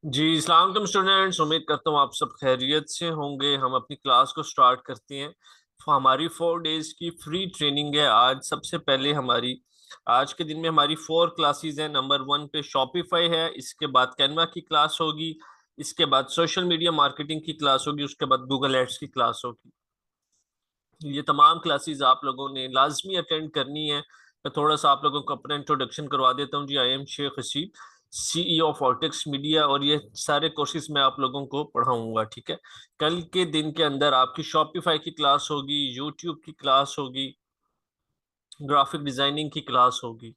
जी अस्सलाम वालेकुम स्टूडेंट्स, उम्मीद करता हूँ आप सब खैरियत से होंगे। हम अपनी क्लास को स्टार्ट करते हैं। हमारी 4 डेज की फ्री ट्रेनिंग है आज। सबसे पहले हमारी आज के दिन में हमारी 4 क्लासेस हैं। नंबर 1 पे शॉपिफाई है, इसके बाद कैनवा की क्लास होगी, इसके बाद सोशल मीडिया मार्केटिंग की क्लास होगी, उसके बाद गूगल एड्स की क्लास होगी। ये तमाम क्लासेस आप लोगों ने लाजमी अटेंड करनी है। मैं थोड़ा सा आप लोगों को अपना इंट्रोडक्शन करवा देता हूँ। जी, I am Sheikh Haseeb, CEO of Ortex media, और ये सारे कोर्सेज मैं आप लोगों को पढ़ाऊंगा। ठीक है, कल के दिन के अंदर आपकी शॉपिफाई की क्लास होगी, यूट्यूब की क्लास होगी, ग्राफिक डिजाइनिंग की क्लास होगी।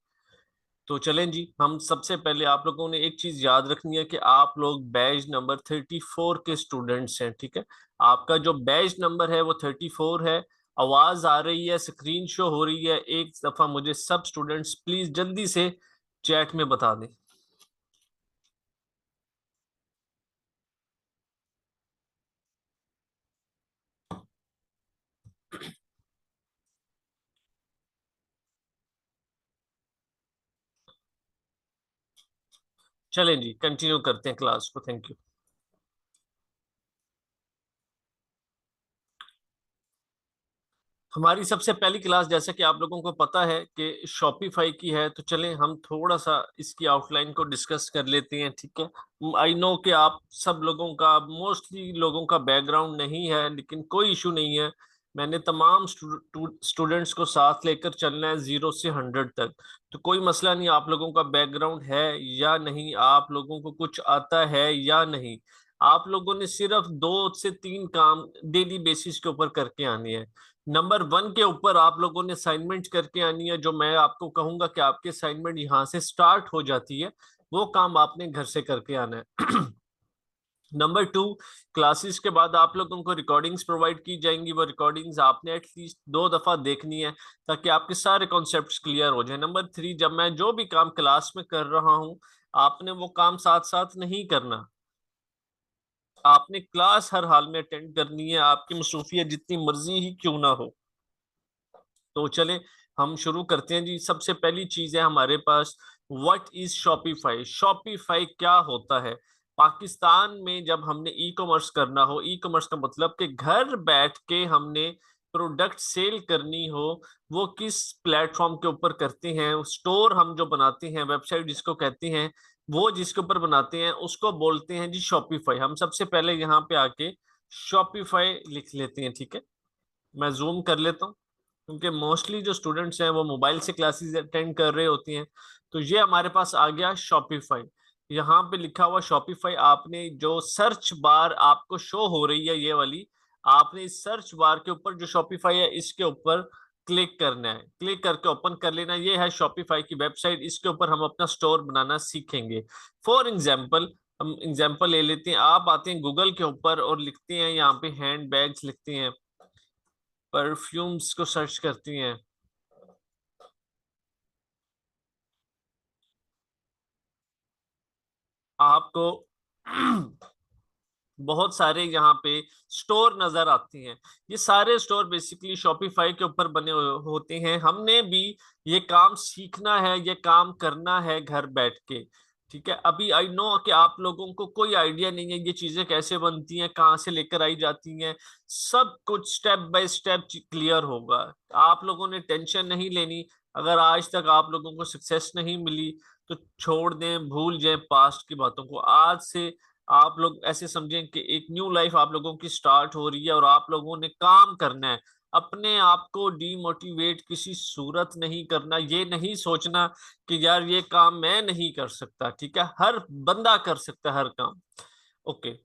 तो चलें जी, हम सबसे पहले आप लोगों ने एक चीज याद रखनी है कि आप लोग बैच नंबर 34 के स्टूडेंट्स हैं। ठीक है, आपका जो बैच नंबर है वो 34 है। आवाज आ रही है, स्क्रीन शो हो रही है? एक दफा मुझे सब स्टूडेंट्स प्लीज जल्दी से चैट में बता दें। चलें जी, कंटिन्यू करते हैं क्लास को। Thank you. हमारी सबसे पहली क्लास, जैसा कि आप लोगों को पता है कि शॉपिफाई की है, तो चलें हम थोड़ा सा इसकी आउटलाइन को डिस्कस कर लेते हैं। ठीक है, आई नो कि आप सब लोगों का, मोस्टली लोगों का बैकग्राउंड नहीं है, लेकिन कोई इशू नहीं है। मैंने तमाम स्टूडेंट्स को साथ लेकर चलना है 0 से 100 तक। तो कोई मसला नहीं, आप लोगों का बैकग्राउंड है या नहीं, आप लोगों को कुछ आता है या नहीं, आप लोगों ने सिर्फ 2 से 3 काम डेली बेसिस के ऊपर करके आने हैं। नंबर 1 के ऊपर आप लोगों ने असाइनमेंट करके आनी है। जो मैं आपको कहूंगा कि आपके असाइनमेंट यहाँ से स्टार्ट हो जाती है, वो काम आपने घर से करके आना है। नंबर 2, क्लासेस के बाद आप लोगों को रिकॉर्डिंग्स प्रोवाइड की जाएंगी। वो रिकॉर्डिंग्स आपने एटलीस्ट 2 दफा देखनी है, ताकि आपके सारे कॉन्सेप्ट्स क्लियर हो जाए। नंबर 3, जब मैं जो भी काम क्लास में कर रहा हूँ, आपने वो काम साथ साथ नहीं करना। आपने क्लास हर हाल में अटेंड करनी है, आपकी मसरूफियत जितनी मर्जी ही क्यों ना हो। तो चलें हम शुरू करते हैं जी। सबसे पहली चीज है हमारे पास, व्हाट इज शॉपिफाई। शॉपिफाई क्या होता है? पाकिस्तान में जब हमने ई कॉमर्स करना हो, ई कॉमर्स का मतलब कि घर बैठ के हमने प्रोडक्ट सेल करनी हो, वो किस प्लेटफॉर्म के ऊपर करते हैं? स्टोर हम जो बनाते हैं, वेबसाइट जिसको कहते हैं, वो जिसके ऊपर बनाते हैं उसको बोलते हैं जी शॉपिफाई। हम सबसे पहले यहाँ पे आके शॉपिफाई लिख लेते हैं। ठीक है, मैं जूम कर लेता हूँ, क्योंकि मोस्टली जो स्टूडेंट्स हैं वो मोबाइल से क्लासेस अटेंड कर रहे होती हैं। तो ये हमारे पास आ गया शॉपिफाई। यहाँ पे लिखा हुआ शॉपिफाई, आपने जो सर्च बार आपको शो हो रही है ये वाली, आपने इस सर्च बार के ऊपर जो शॉपिफाई है इसके ऊपर क्लिक करना है। क्लिक करके ओपन कर लेना। ये है शॉपिफाई की वेबसाइट, इसके ऊपर हम अपना स्टोर बनाना सीखेंगे। फॉर एग्जाम्पल, हम एग्जाम्पल ले लेते हैं। आप आते हैं गूगल के ऊपर और लिखते हैं यहाँ पे हैंड बैग्स लिखते हैं, परफ्यूम्स को सर्च करती हैं, आपको बहुत सारे यहाँ पे स्टोर नजर आते हैं। ये सारे स्टोर बेसिकली शॉपिफाई के ऊपर बने होते हैं। हमने भी ये काम सीखना है, ये काम करना है घर बैठ के। ठीक है, अभी आई नो कि आप लोगों को कोई आइडिया नहीं है ये चीजें कैसे बनती हैं, कहाँ से लेकर आई जाती हैं। सब कुछ स्टेप बाय स्टेप क्लियर होगा। आप लोगों ने टेंशन नहीं लेनी। अगर आज तक आप लोगों को सक्सेस नहीं मिली, तो छोड़ दें, भूल जाएं पास्ट की बातों को। आज से आप लोग ऐसे समझें कि एक न्यू लाइफ आप लोगों की स्टार्ट हो रही है, और आप लोगों ने काम करना है। अपने आप को डीमोटिवेट किसी सूरत नहीं करना। ये नहीं सोचना कि यार ये काम मैं नहीं कर सकता। ठीक है, हर बंदा कर सकता है हर काम। ओके,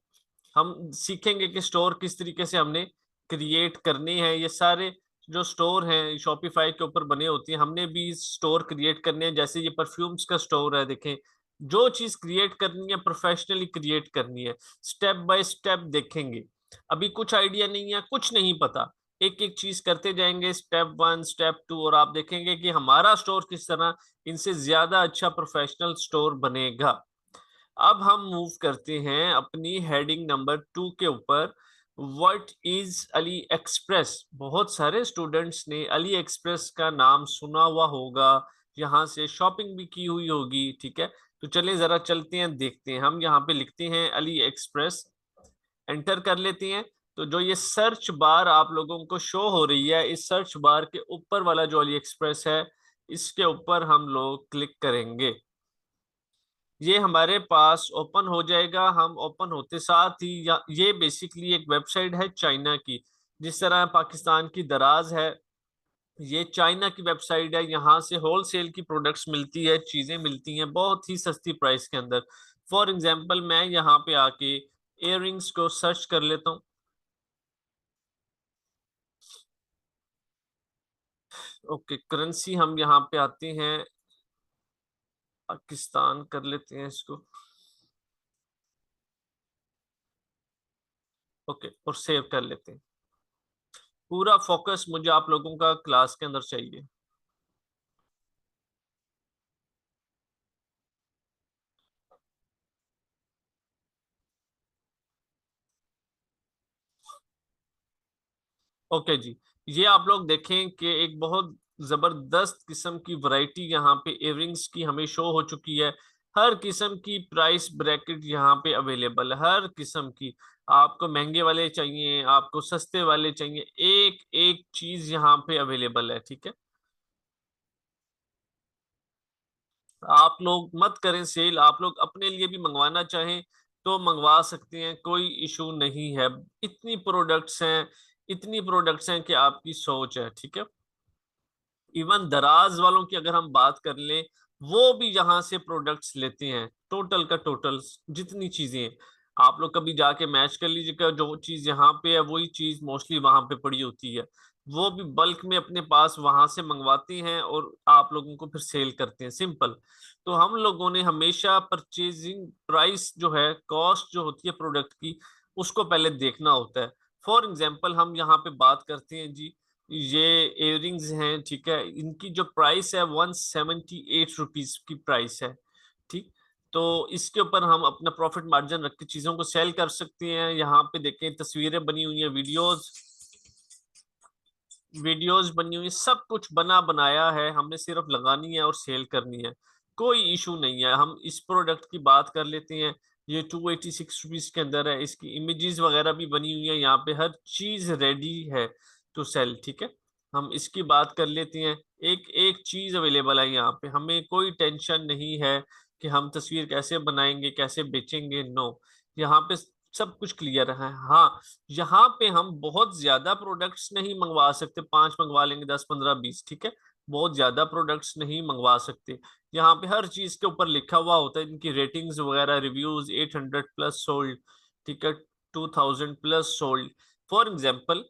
हम सीखेंगे कि स्टोर किस तरीके से हमने क्रिएट करने हैं। ये सारे जो स्टोर हैं शॉपिफाई के ऊपर बने होती हैं, हमने भी स्टोर क्रिएट करने हैं। जैसे ये परफ्यूम्स का स्टोर है, देखें, जो चीज क्रिएट करनी है प्रोफेशनली क्रिएट करनी है। स्टेप बाय स्टेप देखेंगे। अभी कुछ आइडिया नहीं है, कुछ नहीं पता, एक एक चीज करते जाएंगे, स्टेप 1 स्टेप 2, और आप देखेंगे कि हमारा स्टोर किस तरह इनसे ज्यादा अच्छा प्रोफेशनल स्टोर बनेगा। अब हम मूव करते हैं अपनी हेडिंग नंबर 2 के ऊपर, व्हाट इज अली एक्सप्रेस। बहुत सारे स्टूडेंट्स ने अली एक्सप्रेस का नाम सुना हुआ होगा, यहाँ से शॉपिंग भी की हुई होगी। ठीक है, तो चलिए जरा चलते हैं, देखते हैं। हम यहाँ पे लिखते हैं अली एक्सप्रेस, एंटर कर लेते हैं। तो जो ये सर्च बार आप लोगों को शो हो रही है, इस सर्च बार के ऊपर वाला जो अली एक्सप्रेस है, इसके ऊपर हम लोग क्लिक करेंगे। ये हमारे पास ओपन हो जाएगा। हम ओपन होते साथ ही ये बेसिकली एक वेबसाइट है चाइना की। जिस तरह पाकिस्तान की दराज है, ये चाइना की वेबसाइट है। यहाँ से होलसेल की प्रोडक्ट्स मिलती है, चीजें मिलती हैं बहुत ही सस्ती प्राइस के अंदर। फॉर एग्जांपल मैं यहाँ पे आके इयररिंग्स को सर्च कर लेता हूँ। ओके, करेंसी हम यहाँ पे आते हैं, पाकिस्तान कर लेते हैं इसको। ओके, और सेव कर लेते हैं। पूरा फोकस मुझे आप लोगों का क्लास के अंदर चाहिए। ओके जी, ये आप लोग देखें कि एक बहुत जबरदस्त किस्म की वैरायटी यहाँ पे इयररिंग्स की हमें शो हो चुकी है। हर किस्म की प्राइस ब्रैकेट यहाँ पे अवेलेबल है, हर किस्म की। आपको महंगे वाले चाहिए, आपको सस्ते वाले चाहिए, एक एक चीज यहाँ पे अवेलेबल है, ठीक है। आप लोग मत करें सेल, आप लोग अपने लिए भी मंगवाना चाहें तो मंगवा सकते हैं, कोई इशू नहीं है। इतनी प्रोडक्ट्स हैं, इतनी प्रोडक्ट्स हैं कि आपकी सोच है, ठीक है। इवन दराज वालों की अगर हम बात कर लें, वो भी यहाँ से प्रोडक्ट्स लेते हैं, टोटल का टोटल जितनी चीजें हैं। आप लोग कभी जाके मैच कर लीजिएगा, जो चीज यहाँ पे है वही चीज मोस्टली वहां पे पड़ी होती है। वो भी बल्क में अपने पास वहां से मंगवाते हैं और आप लोगों को फिर सेल करते हैं, सिंपल। तो हम लोगों ने हमेशा परचेजिंग प्राइस जो है, कॉस्ट जो होती है प्रोडक्ट की, उसको पहले देखना होता है। फॉर एग्जाम्पल हम यहाँ पे बात करते हैं जी, ये इयररिंग्स हैं, ठीक है। इनकी जो प्राइस है 178 रुपीज की प्राइस है, ठीक। तो इसके ऊपर हम अपना प्रॉफिट मार्जिन रख के चीजों को सेल कर सकते हैं। यहाँ पे देखें, तस्वीरें बनी हुई हैं, वीडियोस वीडियोस बनी हुई, सब कुछ बना बनाया है, हमने सिर्फ लगानी है और सेल करनी है। कोई इशू नहीं है। हम इस प्रोडक्ट की बात कर लेते हैं। ये 286 रुपीज के अंदर है, इसकी इमेजेस वगैरह भी बनी हुई है, यहाँ पे हर चीज रेडी है टू सेल, ठीक है। हम इसकी बात कर लेते हैं। एक एक चीज अवेलेबल है यहाँ पे, हमें कोई टेंशन नहीं है कि हम तस्वीर कैसे बनाएंगे, कैसे बेचेंगे, नो। यहाँ पे सब कुछ क्लियर है। हाँ, यहाँ पे हम बहुत ज्यादा प्रोडक्ट्स नहीं मंगवा सकते, 5 मंगवा लेंगे, 10 15 20, ठीक है। बहुत ज्यादा प्रोडक्ट्स नहीं मंगवा सकते। यहाँ पे हर चीज के ऊपर लिखा हुआ होता है, इनकी रेटिंग्स वगैरह, रिव्यूज 800+ सोल्ड, ठीक है, 2000+ सोल्ड। फॉर एग्जाम्पल,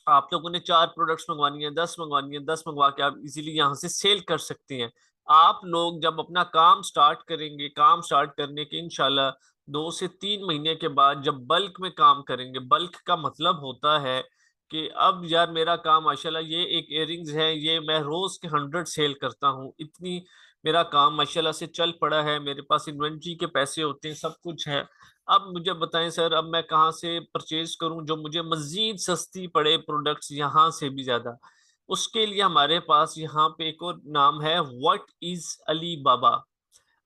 आप लोगों ने 4 प्रोडक्ट्स मंगवानी है, 10 मंगवानी है, 10 मंगवा के आप इजीली यहाँ से सेल कर सकते हैं। आप लोग जब अपना काम स्टार्ट करेंगे, काम स्टार्ट करने के इंशाल्लाह 2 से 3 महीने के बाद जब बल्क में काम करेंगे, बल्क का मतलब होता है कि अब यार मेरा काम माशाल्लाह, ये एक इयररिंग्स है, ये मैं रोज के 100 सेल करता हूँ, इतनी मेरा काम माशाल्लाह से चल पड़ा है, मेरे पास इन्वेंट्री के पैसे होते हैं, सब कुछ है। अब मुझे बताएं सर, अब मैं कहाँ से परचेज करूं जो मुझे मजीद सस्ती पड़े प्रोडक्ट्स यहाँ से भी ज्यादा। उसके लिए हमारे पास यहाँ पे एक और नाम है, व्हाट इज अली बाबा।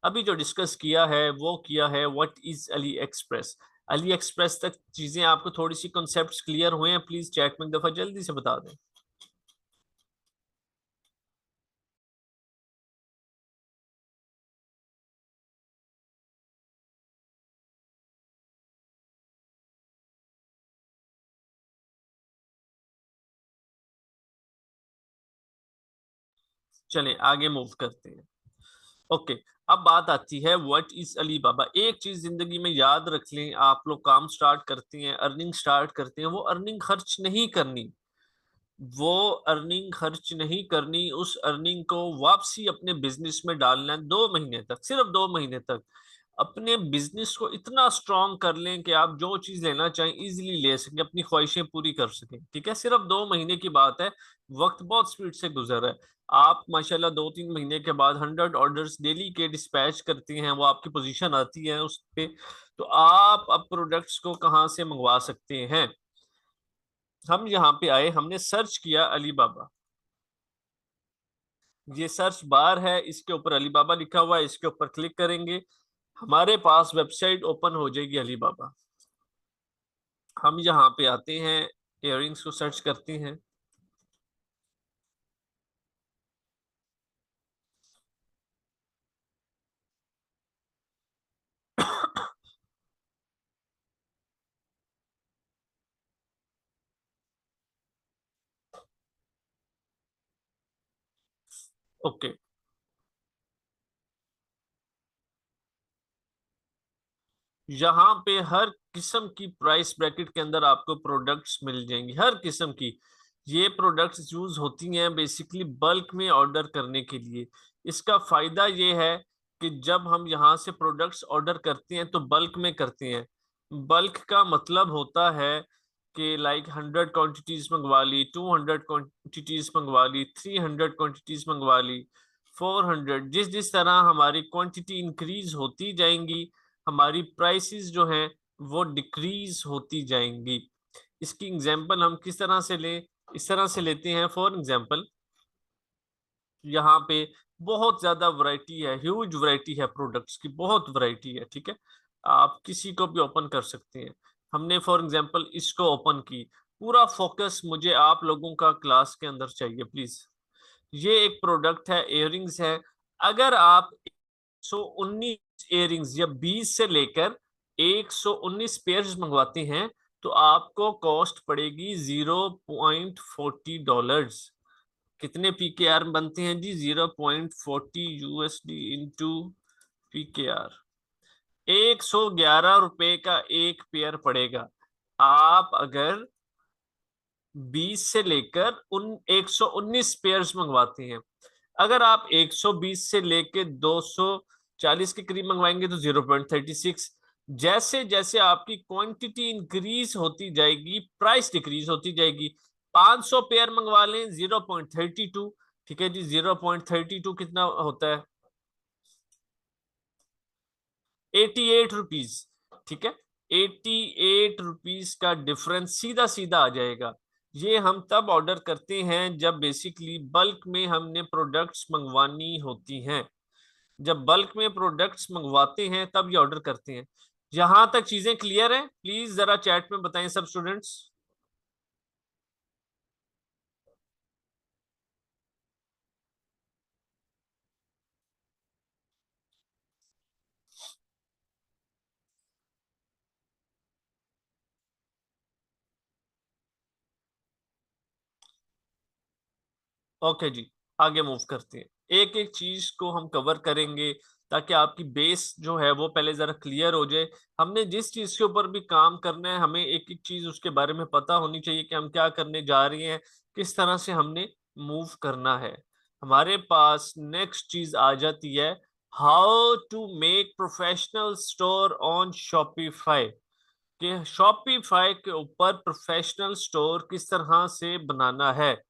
अभी जो डिस्कस किया है वो किया है what is Ali express. Ali express तक चीजें आपको थोड़ी सी कॉन्सेप्ट्स क्लियर हुए हैं? प्लीज चैट में एक दफा जल्दी से बता दें। चलें आगे मूव करते हैं। ओके, अब बात आती है व्हाट इज अली बाबा। एक चीज जिंदगी में याद रख लें, आप लोग काम स्टार्ट करते हैं, अर्निंग स्टार्ट करते हैं, वो अर्निंग खर्च नहीं करनी। वो अर्निंग खर्च नहीं करनी, उस अर्निंग को वापसी अपने बिजनेस में डालना है। 2 महीने तक, सिर्फ 2 महीने तक अपने बिजनेस को इतना स्ट्रांग कर लें कि आप जो चीज लेना चाहें इजीली ले सकें, अपनी ख्वाहिशें पूरी कर सकें, ठीक है। सिर्फ 2 महीने की बात है, वक्त बहुत स्पीड से गुजर रहा है। आप माशाल्लाह 2 3 महीने के बाद 100 ऑर्डर्स डेली के डिस्पैच करते हैं, वो आपकी पोजीशन आती है उस पे। तो आप अब प्रोडक्ट्स को कहाँ से मंगवा सकते हैं? हम यहाँ पे आए, हमने सर्च किया अली बाबा। ये सर्च बार है, इसके ऊपर अलीबाबा लिखा हुआ है, इसके ऊपर क्लिक करेंगे, हमारे पास वेबसाइट ओपन हो जाएगी अलीबाबा। हम यहाँ पे आते हैं, इयररिंग्स को सर्च करते हैं। ओके, यहाँ पे हर किस्म की प्राइस ब्रैकेट के अंदर आपको प्रोडक्ट्स मिल जाएंगी, हर किस्म की। ये प्रोडक्ट्स यूज होती हैं बेसिकली बल्क में ऑर्डर करने के लिए। इसका फायदा ये है कि जब हम यहाँ से प्रोडक्ट्स ऑर्डर करते हैं तो बल्क में करते हैं। बल्क का मतलब होता है कि लाइक 100 क्वांटिटीज मंगवा ली, 200 क्वांटिटीज मंगवा ली, 300 क्वांटिटीज मंगवा ली, 400। जिस जिस तरह हमारी क्वांटिटी इंक्रीज होती जाएंगी, हमारी प्राइसेस जो हैं वो डिक्रीज होती जाएंगी। इसकी एग्जांपल हम किस तरह से लें? इस तरह से लेते हैं, फॉर एग्जांपल यहाँ पे बहुत ज्यादा वैरायटी है, ह्यूज वैरायटी है प्रोडक्ट्स की, बहुत वैरायटी है, ठीक है। आप किसी को भी ओपन कर सकते हैं। हमने फॉर एग्जांपल इसको ओपन की। पूरा फोकस मुझे आप लोगों का क्लास के अंदर चाहिए प्लीज। ये एक प्रोडक्ट है, इयररिंग्स है। अगर आप 119 इयररिंग्स या 20 से लेकर 119 पेयर्स मंगवाते हैं तो आपको कॉस्ट पड़ेगी $0.40। कितने पीकेआर बनते हैं जी? 0.40 USD इंटू पीकेआर। $111 का एक पेयर पड़ेगा। आप अगर 20 से लेकर उन 119 पेयर्स मंगवाते हैं, अगर आप 120 से लेकर 240 के करीब मंगवाएंगे तो 0.36। जैसे जैसे आपकी क्वांटिटी इंक्रीज होती जाएगी, प्राइस डिक्रीज होती जाएगी। 500 पेयर मंगवा लें, 0.32। ठीक है जी, 0.32 कितना होता है? 88 रुपीज। ठीक है, 88 रुपीज का डिफरेंस सीधा सीधा आ जाएगा। ये हम तब ऑर्डर करते हैं जब बेसिकली बल्क में हमने प्रोडक्ट्स मंगवानी होती हैं। जब बल्क में प्रोडक्ट्स मंगवाते हैं तब ये ऑर्डर करते हैं। यहां तक चीजें क्लियर हैं? प्लीज जरा चैट में बताएं सब स्टूडेंट्स। ओके जी, आगे मूव करते हैं। एक एक चीज को हम कवर करेंगे ताकि आपकी बेस जो है वो पहले जरा क्लियर हो जाए। हमने जिस चीज के ऊपर भी काम करना है, हमें एक एक चीज उसके बारे में पता होनी चाहिए कि हम क्या करने जा रहे हैं, किस तरह से हमने मूव करना है। हमारे पास नेक्स्ट चीज आ जाती है, how to make professional store on Shopify. कि शॉपिफाई के ऊपर प्रोफेशनल स्टोर किस तरह से बनाना है।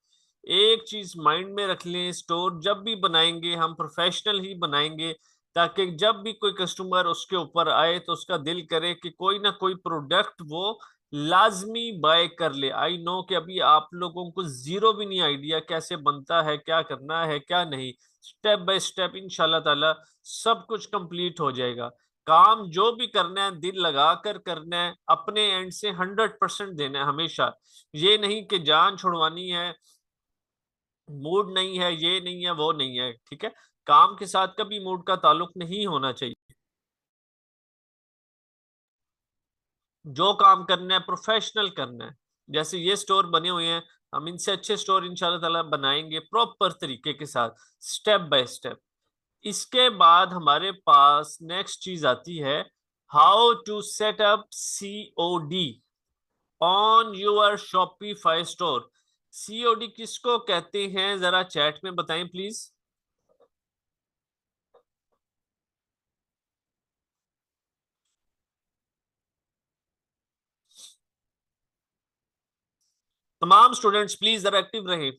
एक चीज माइंड में रख लें, स्टोर जब भी बनाएंगे हम प्रोफेशनल ही बनाएंगे, ताकि जब भी कोई कस्टमर उसके ऊपर आए तो उसका दिल करे कि कोई ना कोई प्रोडक्ट वो लाजमी बाय कर ले। आई नो कि अभी आप लोगों को जीरो भी नहीं आइडिया कैसे बनता है, क्या करना है क्या नहीं। स्टेप बाय स्टेप इंशाल्लाह ताला सब कुछ कंप्लीट हो जाएगा। काम जो भी करना है दिल लगा कर करना है, अपने एंड से 100% देना है हमेशा। ये नहीं कि जान छुड़वानी है, मूड नहीं है, ये नहीं है, वो नहीं है, ठीक है। काम के साथ कभी मूड का ताल्लुक नहीं होना चाहिए। जो काम करना है प्रोफेशनल करना है। जैसे ये स्टोर बने हुए हैं, हम इनसे अच्छे स्टोर इंशाल्लाह ताला बनाएंगे प्रॉपर तरीके के साथ, स्टेप बाय स्टेप। इसके बाद हमारे पास नेक्स्ट चीज आती है, how to set up COD on your Shopify store. COD किसको कहते हैं, जरा चैट में बताएं प्लीज। तमाम स्टूडेंट्स प्लीज जरा एक्टिव रहें।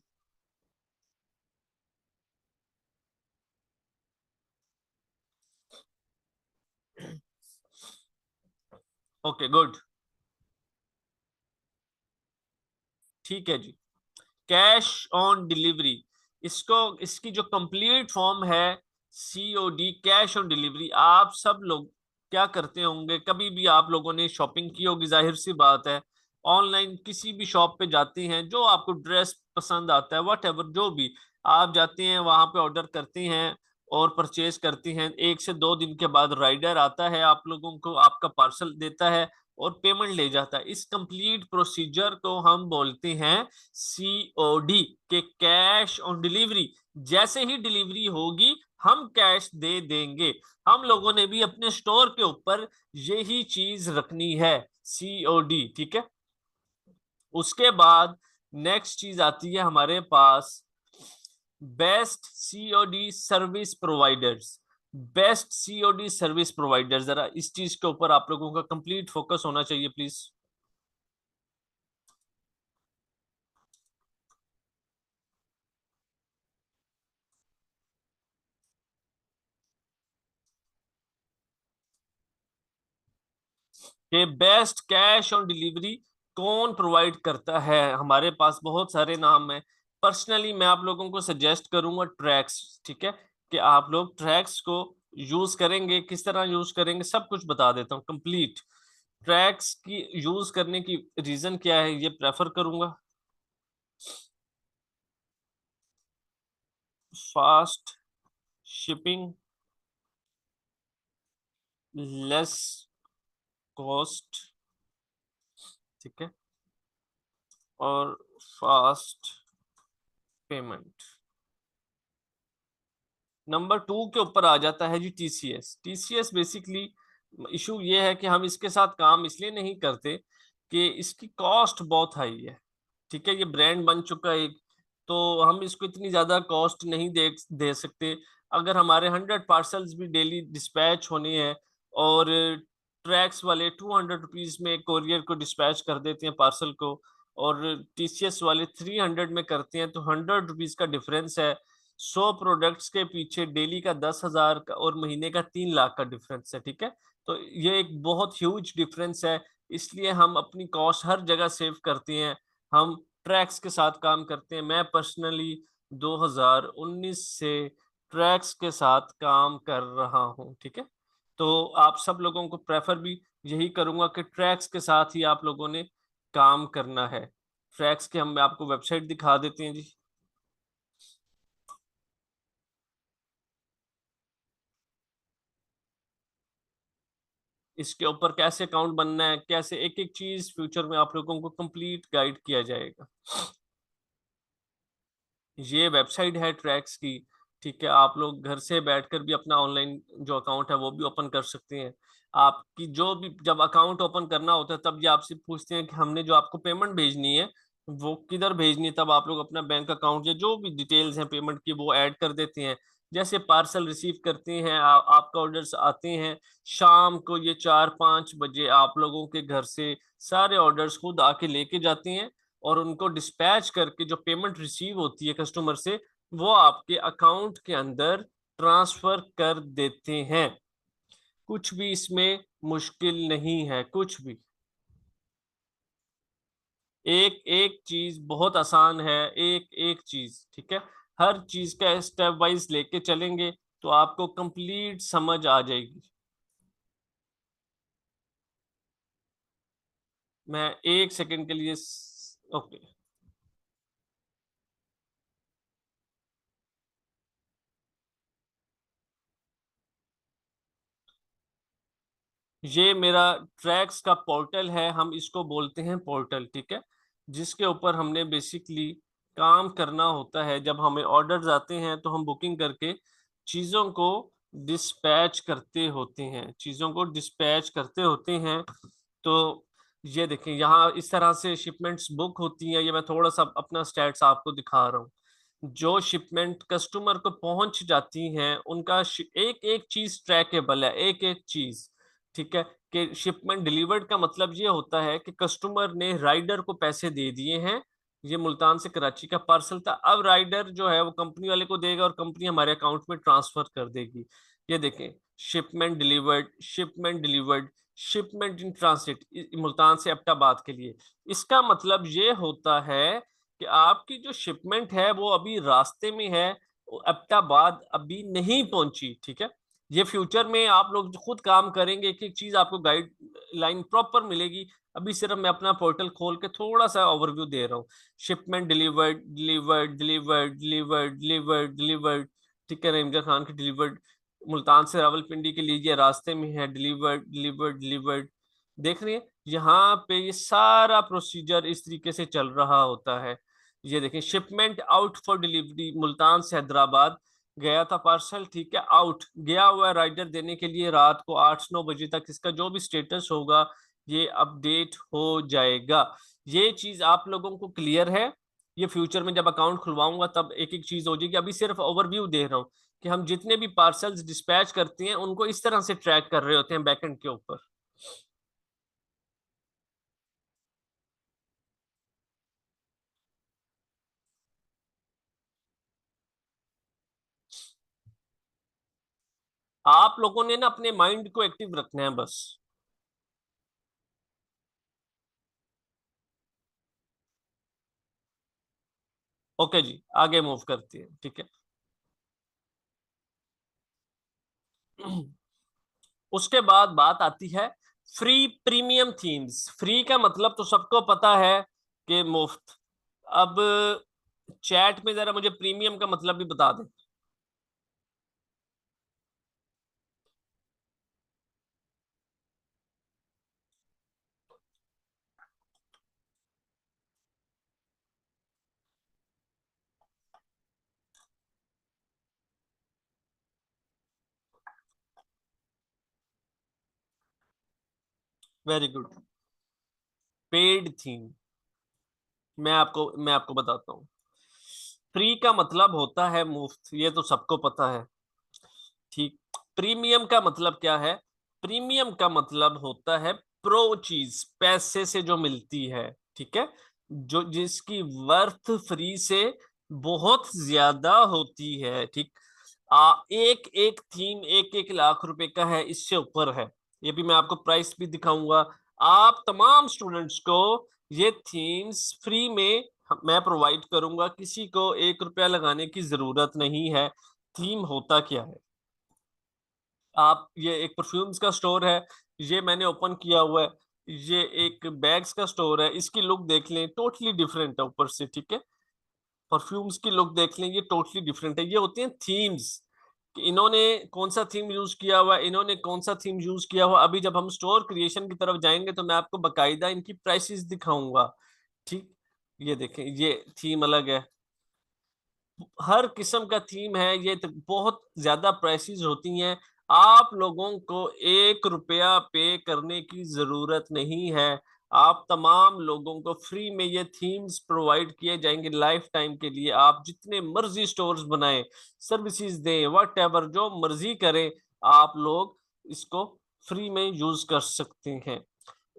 ओके गुड, ठीक है जी। कैश ऑन डिलीवरी, इसकी जो कंप्लीट फॉर्म है COD, कैश ऑन डिलीवरी। आप सब लोग क्या करते होंगे, कभी भी आप लोगों ने शॉपिंग की होगी, जाहिर सी बात है, ऑनलाइन किसी भी शॉप पे जाती हैं, जो आपको ड्रेस पसंद आता है, वट एवर जो भी, आप जाती हैं वहां पे, ऑर्डर करती हैं और परचेज करती हैं। 1 से 2 दिन के बाद राइडर आता है, आप लोगों को आपका पार्सल देता है और पेमेंट ले जाता है। इस कंप्लीट प्रोसीजर को हम बोलते हैं COD, के कैश ऑन डिलीवरी। जैसे ही डिलीवरी होगी हम कैश दे देंगे। हम लोगों ने भी अपने स्टोर के ऊपर यही चीज रखनी है, COD, ठीक है। उसके बाद नेक्स्ट चीज आती है हमारे पास, best COD service providers. Best COD service provider, जरा इस चीज के ऊपर आप लोगों का कंप्लीट फोकस होना चाहिए प्लीज। कि बेस्ट कैश ऑन डिलीवरी कौन प्रोवाइड करता है। हमारे पास बहुत सारे नाम हैं। पर्सनली मैं आप लोगों को सजेस्ट करूंगा ट्रैक्स, ठीक है, कि आप लोग ट्रैक्स को यूज करेंगे। किस तरह यूज करेंगे सब कुछ बता देता हूँ कंप्लीट। ट्रैक्स की यूज करने की रीजन क्या है, ये प्रेफर करूंगा। फास्ट शिपिंग, लेस कॉस्ट, ठीक है, और फास्ट पेमेंट। नंबर 2 के ऊपर आ जाता है जी TCS बेसिकली इशू ये है कि हम इसके साथ काम इसलिए नहीं करते कि इसकी कॉस्ट बहुत हाई है, ठीक है। ये ब्रांड बन चुका है एक, तो हम इसको इतनी ज्यादा कॉस्ट नहीं दे सकते। अगर हमारे 100 पार्सल्स भी डेली डिस्पैच होने हैं और ट्रैक्स वाले 200 रुपीज में कोरियर को डिस्पैच कर देते हैं पार्सल को, और TCS वाले 300 में करते हैं, तो 100 रुपीज का डिफरेंस है। 100 प्रोडक्ट्स के पीछे डेली का 10,000 का और महीने का 3 लाख का डिफरेंस है, ठीक है। तो ये एक बहुत ह्यूज डिफरेंस है। इसलिए हम अपनी कॉस्ट हर जगह सेव करते हैं, हम ट्रैक्स के साथ काम करते हैं। मैं पर्सनली 2019 से ट्रैक्स के साथ काम कर रहा हूँ, ठीक है। तो आप सब लोगों को प्रेफर भी यही करूंगा कि ट्रैक्स के साथ ही आप लोगों ने काम करना है। ट्रैक्स के हम आपको वेबसाइट दिखा देते हैं जी। इसके ऊपर कैसे अकाउंट बनना है, कैसे एक एक चीज फ्यूचर में आप लोगों को कंप्लीट गाइड किया जाएगा। ये वेबसाइट है ट्रैक्स की, ठीक है। आप लोग घर से बैठकर भी अपना ऑनलाइन जो अकाउंट है वो भी ओपन कर सकते हैं। आपकी जो भी जब अकाउंट ओपन करना होता है तब ये आपसे पूछते हैं कि हमने जो आपको पेमेंट भेजनी है वो किधर भेजनी है, तब आप लोग अपना बैंक अकाउंट या जो भी डिटेल्स हैं पेमेंट की वो ऐड कर देते हैं। जैसे पार्सल रिसीव करते हैं, आपका ऑर्डर्स आते हैं शाम को, ये 4-5 बजे आप लोगों के घर से सारे ऑर्डर्स खुद आके लेके जाते हैं, और उनको डिस्पैच करके जो पेमेंट रिसीव होती है कस्टमर से, वो आपके अकाउंट के अंदर ट्रांसफर कर देते हैं। कुछ भी इसमें मुश्किल नहीं है, कुछ भी। एक एक चीज बहुत आसान है, एक एक चीज, ठीक है। हर चीज का स्टेप वाइज लेके चलेंगे तो आपको कंप्लीट समझ आ जाएगी। मैं 1 सेकंड के लिए, ओके। ये मेरा ट्रैक्स का पोर्टल है, हम इसको बोलते हैं पोर्टल, ठीक है, जिसके ऊपर हमने बेसिकली काम करना होता है। जब हमें ऑर्डर्स आते हैं तो हम बुकिंग करके चीज़ों को डिस्पैच करते होते हैं, चीज़ों को डिस्पैच करते होते हैं। तो ये देखें यहाँ इस तरह से शिपमेंट्स बुक होती हैं। ये मैं थोड़ा सा अपना स्टैट्स आपको दिखा रहा हूँ। जो शिपमेंट कस्टमर को पहुंच जाती हैं उनका एक एक चीज ट्रैकेबल है, एक एक चीज, ठीक है। कि शिपमेंट डिलीवर्ड का मतलब ये होता है कि कस्टमर ने राइडर को पैसे दे दिए हैं। ये मुल्तान से कराची का पार्सल था, अब राइडर जो है वो कंपनी वाले को देगा और कंपनी हमारे अकाउंट में ट्रांसफर कर देगी। ये देखें, shipment delivered, shipment delivered, shipment in transit Multan से एबटाबाद के लिए। इसका मतलब ये होता है कि आपकी जो शिपमेंट है वो अभी रास्ते में है, अब्टाबाद अभी नहीं पहुंची, ठीक है। ये फ्यूचर में आप लोग खुद काम करेंगे, एक एक चीज आपको गाइडलाइन प्रॉपर मिलेगी। अभी सिर्फ मैं अपना पोर्टल खोल के थोड़ा सा ओवरव्यू दे रहा हूँ। Shipment delivered delivered delivered delivered delivered delivered, ठीक है ना, इमरान खान की डिलीवर्ड, मुल्तान से रावलपिंडी के लिए ये रास्ते में है, डिलीवर्ड डिलीवर्ड डिलीवर्ड। देख रहे हैं यहाँ पे ये सारा प्रोसीजर इस तरीके से चल रहा होता है। ये देखें, shipment out for delivery, Multan से हैदराबाद गया था पार्सल, ठीक है, आउट गया हुआ है राइडर देने के लिए, रात को 8-9 बजे तक इसका जो भी स्टेटस होगा ये अपडेट हो जाएगा। ये चीज आप लोगों को क्लियर है। ये फ्यूचर में जब अकाउंट खुलवाऊंगा तब एक एक चीज हो जाएगी, अभी सिर्फ ओवरव्यू दे रहा हूँ कि हम जितने भी पार्सल्स डिस्पैच करते हैं उनको इस तरह से ट्रैक कर रहे होते हैं बैकएंड के ऊपर। आप लोगों ने ना अपने माइंड को एक्टिव रखना है बस। ओके जी, आगे मूव करते हैं, ठीक है। उसके बाद बात आती है फ्री प्रीमियम थीम्स। फ्री का मतलब तो सबको पता है कि मुफ्त। अब चैट में जरा मुझे प्रीमियम का मतलब भी बता दें। Very good. पेड थीम, मैं आपको बताता हूँ। फ्री का मतलब होता है मुफ्त, ये तो सबको पता है, ठीक। प्रीमियम का मतलब क्या है? प्रीमियम का मतलब होता है प्रो चीज, पैसे से जो मिलती है, ठीक है, जो जिसकी वर्थ फ्री से बहुत ज्यादा होती है, ठीक। एक एक थीम 1-1 लाख रुपए का है, इससे ऊपर है। ये भी मैं आपको प्राइस भी दिखाऊंगा। आप तमाम स्टूडेंट्स को ये थीम्स फ्री में मैं प्रोवाइड करूंगा, किसी को 1 रुपया लगाने की जरूरत नहीं है। थीम होता क्या है? आप, ये एक परफ्यूम्स का स्टोर है, ये मैंने ओपन किया हुआ है। ये एक बैग्स का स्टोर है, इसकी लुक देख लें, टोटली डिफरेंट है ऊपर से, ठीक है। परफ्यूम्स की लुक देख लें, ये टोटली डिफरेंट है। ये होती हैं थीम्स कि इन्होंने कौन सा थीम यूज किया हुआ है, इन्होंने कौन सा थीम यूज किया हुआ। अभी जब हम स्टोर क्रिएशन की तरफ जाएंगे तो मैं आपको बकायदा इनकी प्राइसेस दिखाऊंगा, ठीक। ये देखें, ये थीम अलग है, हर किस्म का थीम है, ये तो बहुत ज्यादा प्राइसेस होती हैं। आप लोगों को 1 रुपया पे करने की जरूरत नहीं है। आप तमाम लोगों को फ्री में ये थीम्स प्रोवाइड किए जाएंगे लाइफ टाइम के लिए। आप जितने मर्जी स्टोर्स बनाएं, सर्विसेज दें, वट एवर जो मर्जी करें, आप लोग इसको फ्री में यूज कर सकते हैं।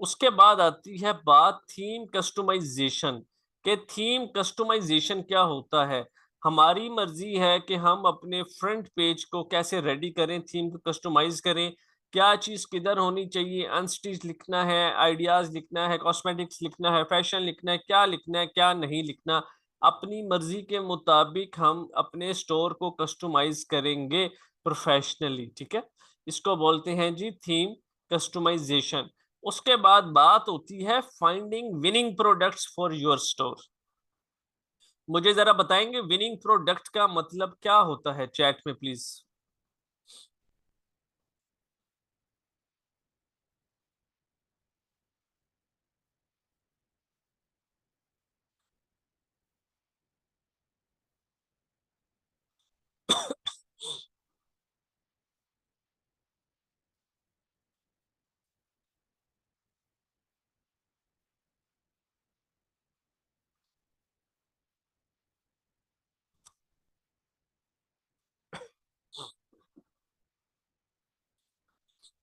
उसके बाद आती है बात थीम कस्टमाइजेशन के। थीम कस्टमाइजेशन क्या होता है? हमारी मर्जी है कि हम अपने फ्रंट पेज को कैसे रेडी करें, थीम को कस्टमाइज करें, क्या चीज किधर होनी चाहिए, अनस्टिच लिखना है, आइडियाज लिखना है, कॉस्मेटिक्स लिखना है, फैशन लिखना है, क्या लिखना है क्या नहीं लिखना। अपनी मर्जी के मुताबिक हम अपने स्टोर को कस्टमाइज करेंगे प्रोफेशनली, ठीक है। इसको बोलते हैं जी थीम कस्टमाइजेशन। उसके बाद बात होती है finding winning products for your store. मुझे जरा बताएंगे विनिंग प्रोडक्ट का मतलब क्या होता है, चैट में प्लीज।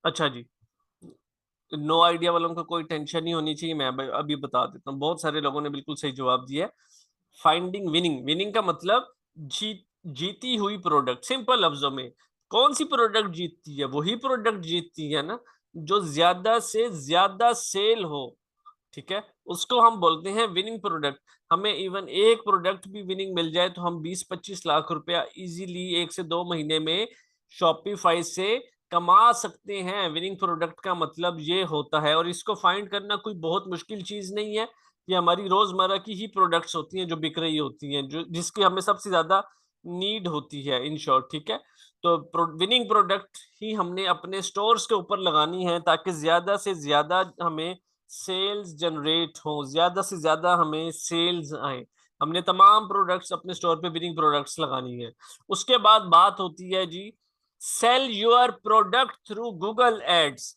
अच्छा जी, नो आइडिया वालों को कोई टेंशन नहीं होनी चाहिए, मैं अभी बता देता हूँ। बहुत सारे लोगों ने बिल्कुल सही जवाब दिया है। फाइंडिंग विनिंग, विनिंग का मतलब जीती हुई प्रोडक्ट। सिंपल लफ्जों में, कौन सी प्रोडक्ट जीतती है? वही प्रोडक्ट जीतती है ना जो ज्यादा से ज्यादा सेल हो, ठीक है, उसको हम बोलते हैं विनिंग प्रोडक्ट। हमें इवन एक प्रोडक्ट भी विनिंग मिल जाए तो हम 20-25 लाख रुपया इजीली 1 से 2 महीने में शॉपिफाई से कमा सकते हैं। विनिंग प्रोडक्ट का मतलब ये होता है, और इसको फाइंड करना कोई बहुत मुश्किल चीज नहीं है। ये हमारी रोजमर्रा की ही प्रोडक्ट्स होती हैं जो बिक रही होती हैं, जो जिसकी हमें सबसे ज्यादा नीड होती है, इन शॉर्ट। ठीक है, तो विनिंग प्रोडक्ट ही हमने अपने स्टोर्स के ऊपर लगानी है ताकि ज्यादा से ज्यादा हमें सेल्स जनरेट हो, ज्यादा से ज्यादा हमें सेल्स आए। हमने तमाम प्रोडक्ट्स अपने स्टोर पे विनिंग प्रोडक्ट्स लगानी है। उसके बाद बात होती है जी, sell your product through Google ads.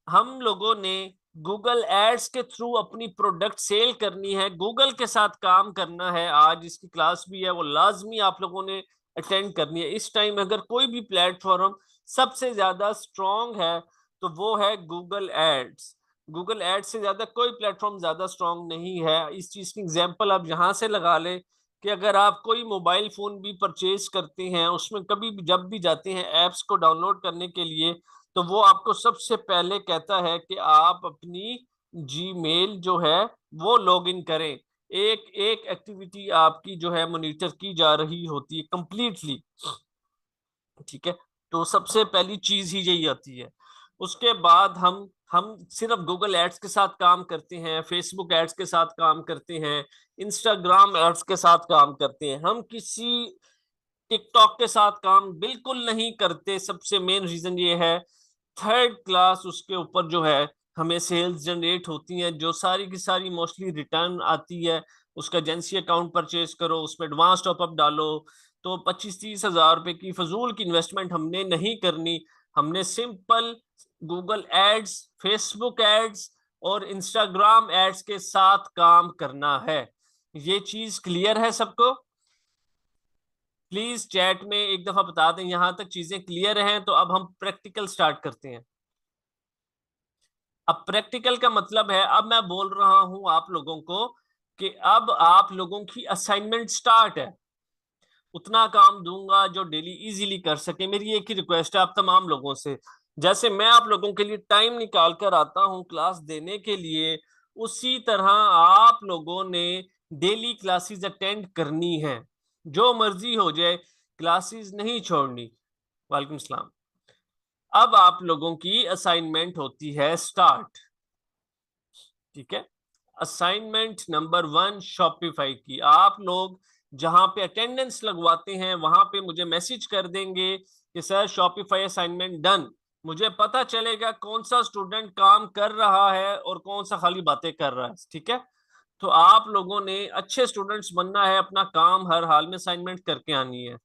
हम लोगों ने गूगल एड्स के थ्रू अपनी प्रोडक्ट सेल करनी है, गूगल के साथ काम करना है। आज इसकी क्लास भी है, वो लाजमी आप लोगों ने अटेंड करनी है। इस टाइम अगर कोई भी प्लेटफॉर्म सबसे ज्यादा स्ट्रॉन्ग है तो वो है गूगल एड्स। गूगल एड्स से ज्यादा कोई प्लेटफॉर्म ज्यादा स्ट्रॉन्ग नहीं है। इस चीज की एग्जांपल आप यहाँ से लगा ले कि अगर आप कोई मोबाइल फोन भी परचेज करते हैं, उसमें कभी भी जब भी जाते हैं ऐप्स को डाउनलोड करने के लिए, तो वो आपको सबसे पहले कहता है कि आप अपनी जीमेल जो है वो लॉग इन करें। एक एक एक्टिविटी आपकी जो है मॉनिटर की जा रही होती है कंप्लीटली। ठीक है, तो सबसे पहली चीज ही यही आती है। उसके बाद हम सिर्फ गूगल एड्स के साथ काम करते हैं, फेसबुक एड्स के साथ काम करते हैं, इंस्टाग्राम एड्स के साथ काम करते हैं, हम किसी टिकटॉक के साथ काम बिल्कुल नहीं करते। सबसे मेन रीजन ये है, थर्ड क्लास उसके ऊपर जो है हमें सेल्स जनरेट होती हैं, जो सारी की सारी मोस्टली रिटर्न आती है। उसका एजेंसी अकाउंट परचेज करो, उसमें एडवांस टॉपअप डालो, तो 25-30 हजार रुपए की फजूल की इन्वेस्टमेंट हमने नहीं करनी। हमने simple Google ads, Facebook ads और इंस्टाग्राम एड्स के साथ काम करना है। ये चीज क्लियर है सबको? प्लीज चैट में एक दफा बता दें यहां तक चीजें क्लियर हैं। तो अब हम प्रैक्टिकल स्टार्ट करते हैं। अब प्रैक्टिकल का मतलब है, अब मैं बोल रहा हूं आप लोगों को कि अब आप लोगों की असाइनमेंट स्टार्ट है। उतना काम दूंगा जो डेली इजीली कर सके। मेरी एक ही रिक्वेस्ट है आप तमाम लोगों से, जैसे मैं आप लोगों के लिए टाइम निकाल कर आता हूं क्लास देने के लिए, उसी तरह आप लोगों ने डेली क्लासेस अटेंड करनी है। जो मर्जी हो जाए, क्लासेस नहीं छोड़नी। वालेकुम सलाम। अब आप लोगों की असाइनमेंट होती है स्टार्ट। ठीक है, असाइनमेंट नंबर 1 शॉपिफाई की। आप लोग जहां पे अटेंडेंस लगवाते हैं वहां पे मुझे मैसेज कर देंगे कि सर शॉपिफाई असाइनमेंट डन। मुझे पता चलेगा कौन सा स्टूडेंट काम कर रहा है और कौन सा खाली बातें कर रहा है। ठीक है, तो आप लोगों ने अच्छे स्टूडेंट्स बनना है, अपना काम हर हाल में असाइनमेंट करके आनी है।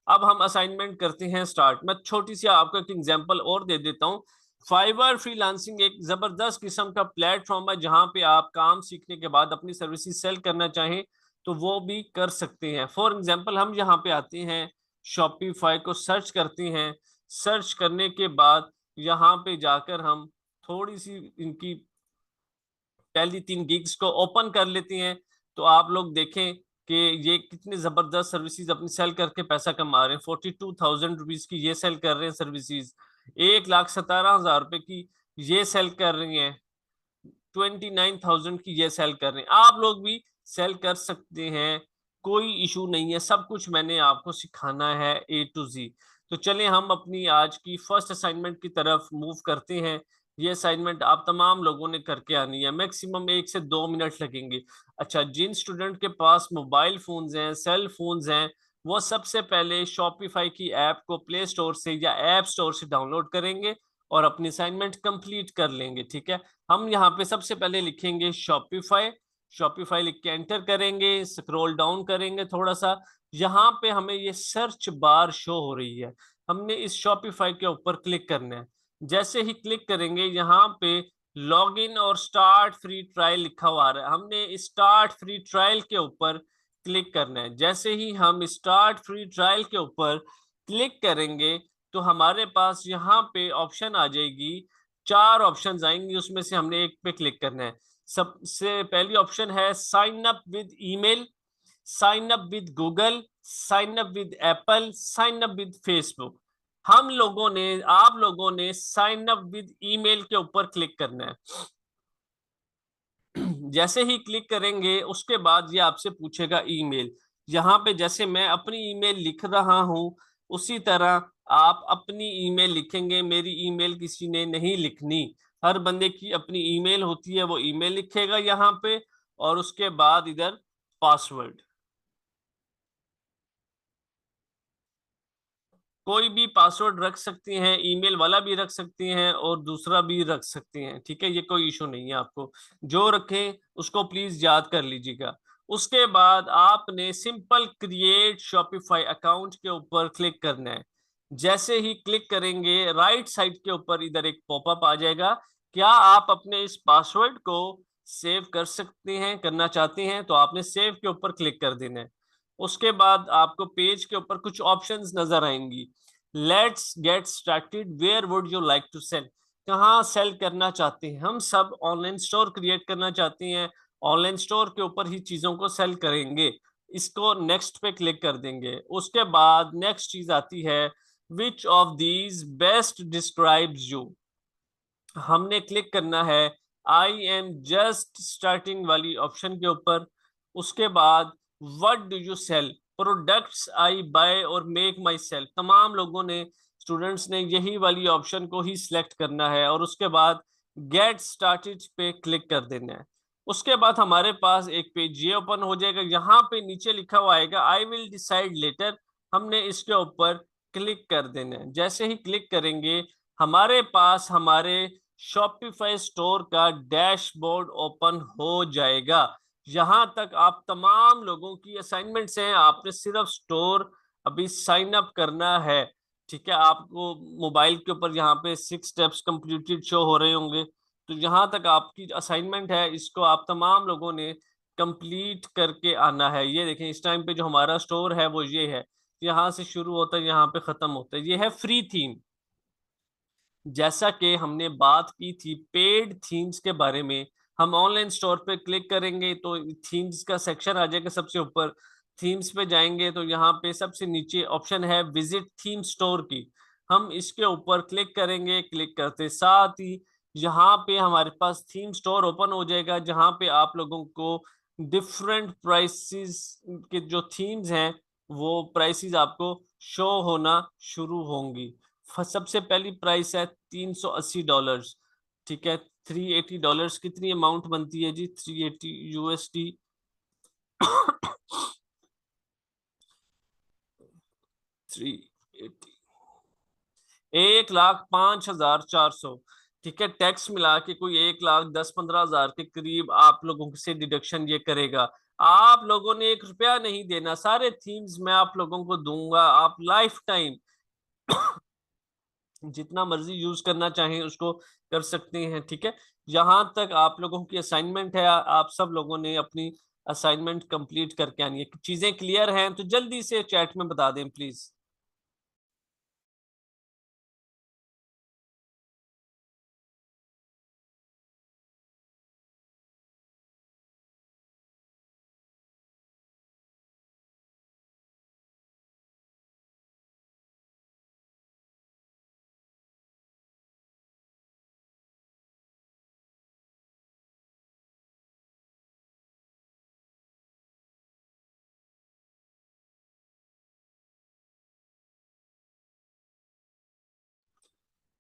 अब हम असाइनमेंट करते हैं स्टार्ट। मैं छोटी सी आपको एक एग्जांपल और दे देता हूँ। फाइवर फ्रीलांसिंग एक जबरदस्त किस्म का प्लेटफॉर्म है जहां पे आप काम सीखने के बाद अपनी सर्विसेज सेल करना चाहें तो वो भी कर सकते हैं। फॉर एग्जांपल हम यहाँ पे आते हैं, शॉपिफाई को सर्च करते हैं। सर्च करने के बाद यहाँ पे जाकर हम थोड़ी सी इनकी पहली 3 गिग्स को ओपन कर लेती हैं, तो आप लोग देखें कि ये कितनी जबरदस्त सर्विसेज अपनी सेल करके पैसा कमा रहे हैं। 42,000 रुपीज की ये सेल कर रहे हैं सर्विसेज, 1,17,000 रुपए की ये सेल कर रही हैं, 29,000 की ये सेल कर रहे हैं। आप लोग भी सेल कर सकते हैं, कोई इशू नहीं है। सब कुछ मैंने आपको सिखाना है A to Z। तो चलें हम अपनी आज की फर्स्ट असाइनमेंट की तरफ मूव करते हैं। ये असाइनमेंट आप तमाम लोगों ने करके आनी है, मैक्सिमम 1 से 2 मिनट लगेंगे। अच्छा, जिन स्टूडेंट के पास मोबाइल फोन्स हैं, सेल फोन्स हैं, वो सबसे पहले शॉपिफाई की ऐप को प्ले स्टोर से या ऐप स्टोर से डाउनलोड करेंगे और अपनी असाइनमेंट कंप्लीट कर लेंगे। ठीक है, हम यहाँ पे सबसे पहले लिखेंगे शॉपिफाई। शॉपिफाई लिख के एंटर करेंगे, स्क्रॉल डाउन करेंगे थोड़ा सा, यहाँ पे हमें ये सर्च बार शो हो रही है। हमने इस शॉपिफाई के ऊपर क्लिक करना है। जैसे ही क्लिक करेंगे यहाँ पे लॉग इन और स्टार्ट फ्री ट्रायल लिखा हुआ आ रहा है, हमने स्टार्ट फ्री ट्रायल के ऊपर क्लिक करना है। जैसे ही हम स्टार्ट फ्री ट्रायल के ऊपर क्लिक करेंगे तो हमारे पास यहाँ पे ऑप्शन आ जाएगी, 4 ऑप्शन आएंगी, उसमें से हमने एक पे क्लिक करना है। सबसे पहली ऑप्शन है sign up with email, sign up with Google, sign up with Apple, sign up with Facebook. हम लोगों ने, आप लोगों ने साइन अप विद ईमेल के ऊपर क्लिक करना है। जैसे ही क्लिक करेंगे उसके बाद ये आपसे पूछेगा ईमेल। यहाँ पे जैसे मैं अपनी ईमेल लिख रहा हूँ उसी तरह आप अपनी ईमेल लिखेंगे। मेरी ईमेल किसी ने नहीं लिखनी, हर बंदे की अपनी ईमेल होती है, वो ईमेल लिखेगा यहाँ पे और उसके बाद इधर पासवर्ड। कोई भी पासवर्ड रख सकती हैं, ईमेल वाला भी रख सकती हैं और दूसरा भी रख सकती हैं, ठीक है, ये कोई इशू नहीं है। आपको जो रखें उसको प्लीज याद कर लीजिएगा। उसके बाद आपने सिंपल क्रिएट शॉपिफाई अकाउंट के ऊपर क्लिक करना है। जैसे ही क्लिक करेंगे राइट साइड के ऊपर इधर एक पॉपअप आ जाएगा, क्या आप अपने इस पासवर्ड को सेव कर सकते हैं, करना चाहते हैं, तो आपने सेव के ऊपर क्लिक कर देना है। उसके बाद आपको पेज के ऊपर कुछ ऑप्शंस नजर आएंगी। Let's get started, where would you like to sell, कहाँ सेल करना चाहते हैं। हम सब ऑनलाइन स्टोर क्रिएट करना चाहते हैं, ऑनलाइन स्टोर के ऊपर ही चीजों को सेल करेंगे। इसको नेक्स्ट पे क्लिक कर देंगे। उसके बाद नेक्स्ट चीज आती है, which of these best describes you, हमने क्लिक करना है आई एम जस्ट स्टार्टिंग वाली ऑप्शन के ऊपर। उसके बाद what do you sell, products I buy और मेक माई सेल, तमाम लोगों ने, स्टूडेंट्स ने यही वाली ऑप्शन को ही सिलेक्ट करना है और उसके बाद गेट स्टार्टेड पे क्लिक कर देना है। उसके बाद हमारे पास एक पेज ये ओपन हो जाएगा। यहाँ पे नीचे लिखा हुआ आएगा आई विल डिसाइड लेटर, हमने इसके ऊपर क्लिक कर देना है। जैसे ही क्लिक करेंगे हमारे पास हमारे शॉपिफाई स्टोर का डैशबोर्ड ओपन हो जाएगा। यहां तक आप तमाम लोगों की असाइनमेंट्स हैं, आपने सिर्फ स्टोर अभी साइन अप करना है, ठीक है। आपको मोबाइल के ऊपर यहाँ पे 6 स्टेप्स कंप्लीटेड शो हो रहे होंगे, तो यहाँ तक आपकी असाइनमेंट है, इसको आप तमाम लोगों ने कंप्लीट करके आना है। ये देखें इस टाइम पे जो हमारा स्टोर है वो ये है, यहाँ से शुरू होता है यहाँ पे खत्म होता है। ये है फ्री थीम। जैसा कि हमने बात की थी पेड थीम्स के बारे में, हम ऑनलाइन स्टोर पे क्लिक करेंगे तो थीम्स का सेक्शन आ जाएगा सबसे ऊपर। थीम्स पे जाएंगे तो यहाँ पे सबसे नीचे ऑप्शन है विजिट थीम स्टोर की, हम इसके ऊपर क्लिक करेंगे। क्लिक करते साथ ही यहाँ पे हमारे पास थीम स्टोर ओपन हो जाएगा, जहाँ पे आप लोगों को डिफरेंट प्राइसेस के जो थीम्स हैं वो प्राइसेस आपको शो होना शुरू होंगी। सबसे पहली प्राइस है $380, ठीक है। $380 कितनी अमाउंट बनती है जी, 380 USD 380, 1,05,400, ठीक है। टैक्स मिला के कोई 1,10-15,000 के करीब आप लोगों से डिडक्शन ये करेगा। आप लोगों ने ₹1 नहीं देना, सारे थीम्स मैं आप लोगों को दूंगा, आप लाइफ टाइम जितना मर्जी यूज करना चाहें उसको कर सकते हैं, ठीक है। जहां तक आप लोगों की असाइनमेंट है, आप सब लोगों ने अपनी असाइनमेंट कंप्लीट करके आनी है। चीजें क्लियर हैं तो जल्दी से चैट में बता दें प्लीज।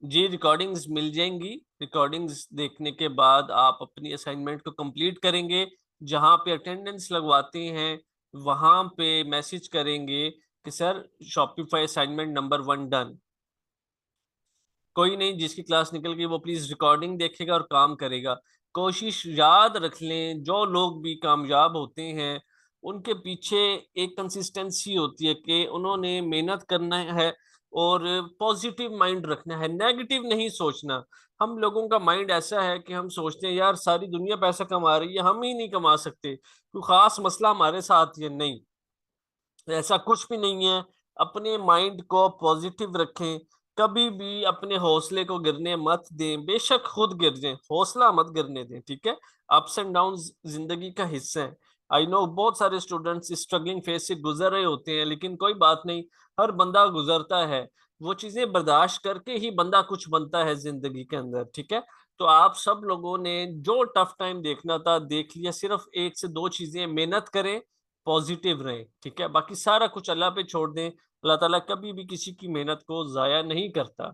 जी रिकॉर्डिंग्स मिल जाएंगी। रिकॉर्डिंग्स देखने के बाद आप अपनी असाइनमेंट को कंप्लीट करेंगे। जहां पे अटेंडेंस लगवाते हैं वहां पे मैसेज करेंगे कि sir Shopify assignment number 1 done. कोई नहीं, जिसकी क्लास निकल गई वो प्लीज रिकॉर्डिंग देखेगा और काम करेगा। कोशिश याद रख लें, जो लोग भी कामयाब होते हैं उनके पीछे एक कंसिस्टेंसी होती है कि उन्होंने मेहनत करना है और पॉजिटिव माइंड रखना है, नेगेटिव नहीं सोचना। हम लोगों का माइंड ऐसा है कि हम सोचते हैं यार सारी दुनिया पैसा कमा रही है, हम ही नहीं कमा सकते, कोई खास मसला हमारे साथ है। नहीं, ऐसा कुछ भी नहीं है। अपने माइंड को पॉजिटिव रखें, कभी भी अपने हौसले को गिरने मत दें, बेशक खुद गिर जाएं, हौसला मत गिरने दें, ठीक है। अप्स एंड डाउन्स जिंदगी का हिस्सा है। आई नो बहुत सारे स्टूडेंट्स स्ट्रगलिंग फेज से गुजर रहे होते हैं, लेकिन कोई बात नहीं, हर बंदा गुजरता है। वो चीजें बर्दाश्त करके ही बंदा कुछ बनता है जिंदगी के अंदर, ठीक है। तो आप सब लोगों ने जो टफ टाइम देखना था देख लिया, सिर्फ 1 से 2 चीजें, मेहनत करें, पॉजिटिव रहें, ठीक है, बाकी सारा कुछ अल्लाह पे छोड़ दें। अल्लाह ताला कभी भी किसी की मेहनत को जाया नहीं करता।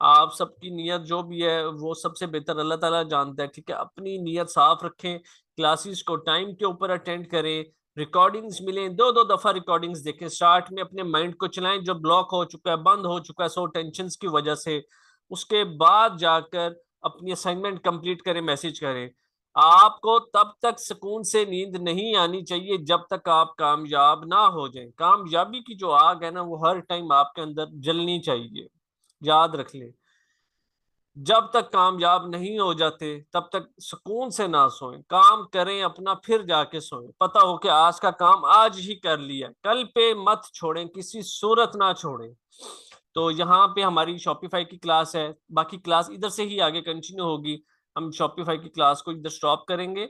आप सबकी नीयत जो भी है वो सबसे बेहतर अल्लाह ताला जानता है, ठीक है। अपनी नीयत साफ रखें, क्लासेस को टाइम के ऊपर अटेंड करें, रिकॉर्डिंग्स मिलें, 2-2 दफा रिकॉर्डिंग्स देखें, स्टार्ट में अपने माइंड को चलाएं जो ब्लॉक हो चुका है, बंद हो चुका है सो टेंशन्स की वजह से। उसके बाद जाकर अपनी असाइनमेंट कंप्लीट करें, मैसेज करें। आपको तब तक सुकून से नींद नहीं आनी चाहिए जब तक आप कामयाब ना हो जाएं। कामयाबी की जो आग है ना वो हर टाइम आपके अंदर जलनी चाहिए, याद रख लें। जब तक कामयाब नहीं हो जाते तब तक सुकून से ना सोएं, काम करें अपना फिर जाके सोएं। पता हो कि आज का काम आज ही कर लिया, कल पे मत छोड़ें, किसी सूरत ना छोड़ें। तो यहाँ पे हमारी शॉपिफाई की क्लास है, बाकी क्लास इधर से ही आगे कंटिन्यू होगी। हम शॉपिफाई की क्लास को इधर स्टॉप करेंगे,